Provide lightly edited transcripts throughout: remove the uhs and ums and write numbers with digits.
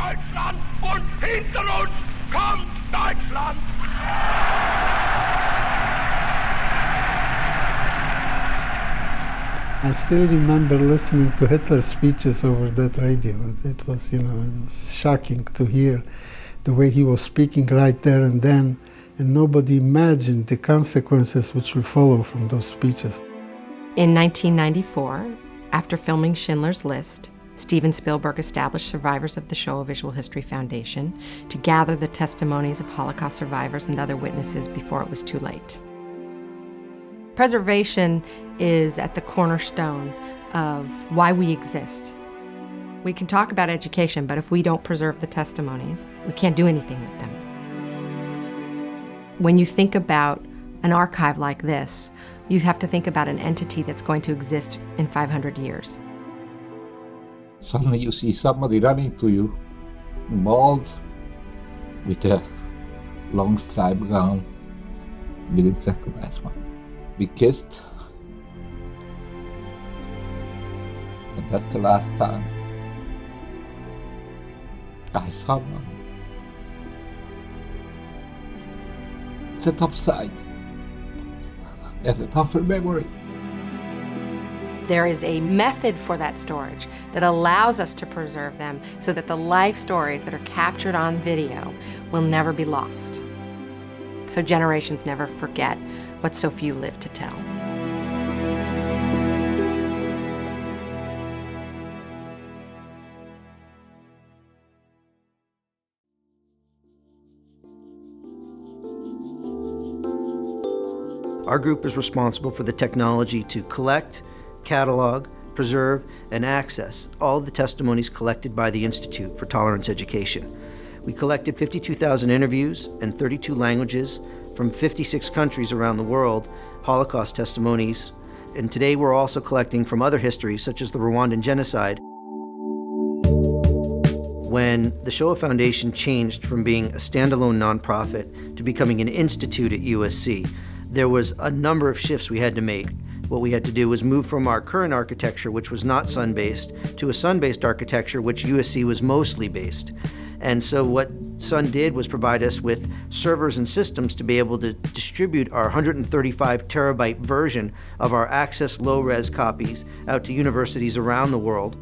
Deutschland und hinter uns kommt Deutschland! I still remember listening to Hitler's speeches over that radio. It was, it was shocking to hear the way he was speaking right there and then, and nobody imagined the consequences which will follow from those speeches. In 1994, after filming Schindler's List, Steven Spielberg established Survivors of the Shoah Visual History Foundation to gather the testimonies of Holocaust survivors and other witnesses before it was too late. Preservation is at the cornerstone of why we exist. We can talk about education, but if we don't preserve the testimonies, we can't do anything with them. When you think about an archive like this, you have to think about an entity that's going to exist in 500 years. Suddenly you see somebody running to you, bald, with a long striped gown. We didn't recognize one. We kissed, and that's the last time I saw one. It's a tough sight and a tougher memory. There is a method for that storage that allows us to preserve them so that the life stories that are captured on video will never be lost. So generations never forget what so few live to tell. Our group is responsible for the technology to collect, catalog, preserve, and access all of the testimonies collected by the Institute for Tolerance Education. We collected 52,000 interviews in 32 languages from 56 countries around the world, Holocaust testimonies, and today we're also collecting from other histories such as the Rwandan genocide. When the SHOAH Foundation changed from being a standalone nonprofit to becoming an institute at USC, there was a number of shifts we had to make. What we had to do was move from our current architecture, which was not sun-based, to a sun-based architecture, which USC was mostly based. And so what Sun did was provide us with servers and systems to be able to distribute our 135 terabyte version of our Access low-res copies out to universities around the world.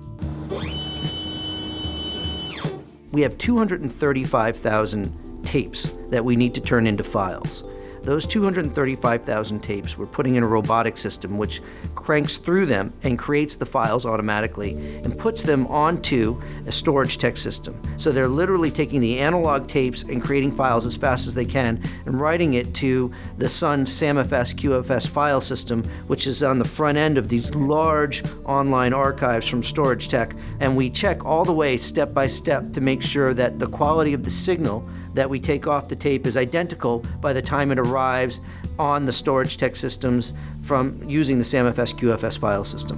We have 235,000 tapes that we need to turn into files. Those 235,000 tapes, we're putting in a robotic system which cranks through them and creates the files automatically and puts them onto a storage tech system. So they're literally taking the analog tapes and creating files as fast as they can and writing it to the Sun SAMFS QFS file system, which is on the front end of these large online archives from storage tech. And we check all the way step by step to make sure that the quality of the signal that we take off the tape is identical by the time it arrives on the storage tech systems from using the SAMFS QFS file system.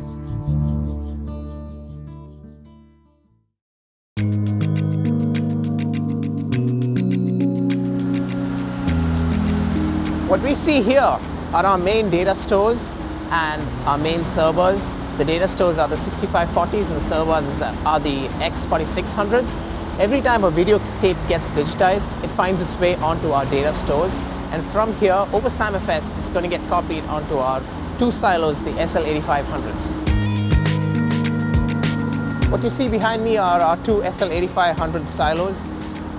What we see here are our main data stores and our main servers. The data stores are the 6540s and the servers are the X4600s. Every time a video tape gets digitized, it finds its way onto our data stores. And from here, over SAMFS, it's going to get copied onto our two silos, the SL8500s. What you see behind me are our two SL8500 silos.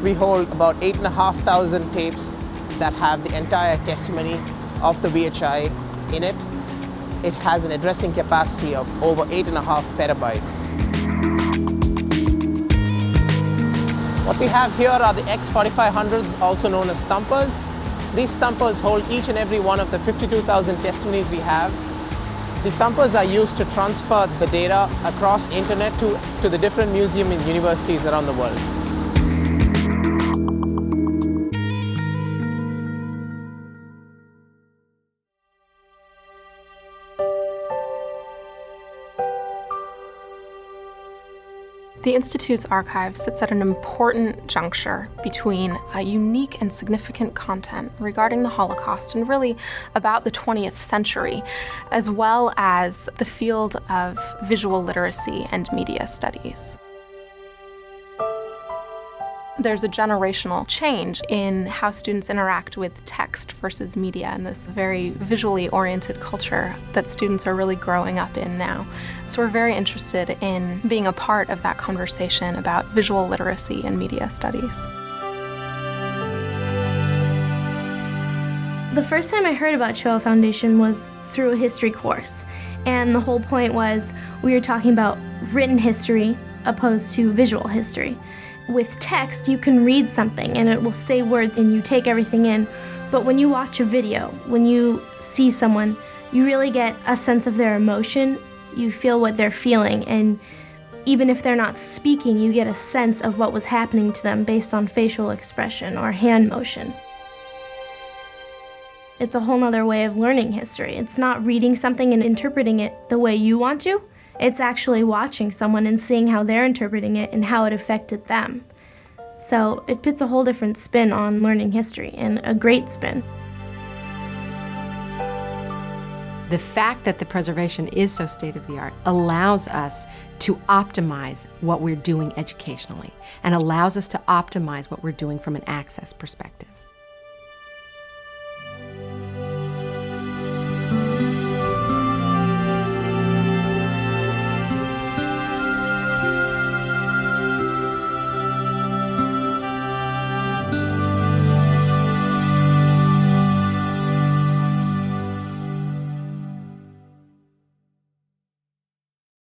We hold about 8,500 tapes that have the entire testimony of the VHI in it. It has an addressing capacity of over 8.5 petabytes. What we have here are the X4500s, also known as thumpers. These thumpers hold each and every one of the 52,000 testimonies we have. The thumpers are used to transfer the data across the internet to the different museums and universities around the world. The Institute's archive sits at an important juncture between a unique and significant content regarding the Holocaust and really about the 20th century, as well as the field of visual literacy and media studies. There's a generational change in how students interact with text versus media in this very visually oriented culture that students are really growing up in now. So we're very interested in being a part of that conversation about visual literacy and media studies. The first time I heard about SHOAH Foundation was through a history course, and the whole point was we were talking about written history opposed to visual history. With text, you can read something and it will say words and you take everything in, but when you watch a video, when you see someone, you really get a sense of their emotion, you feel what they're feeling, and even if they're not speaking, you get a sense of what was happening to them based on facial expression or hand motion. It's a whole nother way of learning history. It's not reading something and interpreting it the way you want to. It's actually watching someone and seeing how they're interpreting it and how it affected them. So it puts a whole different spin on learning history, and a great spin. The fact that the preservation is so state-of-the-art allows us to optimize what we're doing educationally and allows us to optimize what we're doing from an access perspective.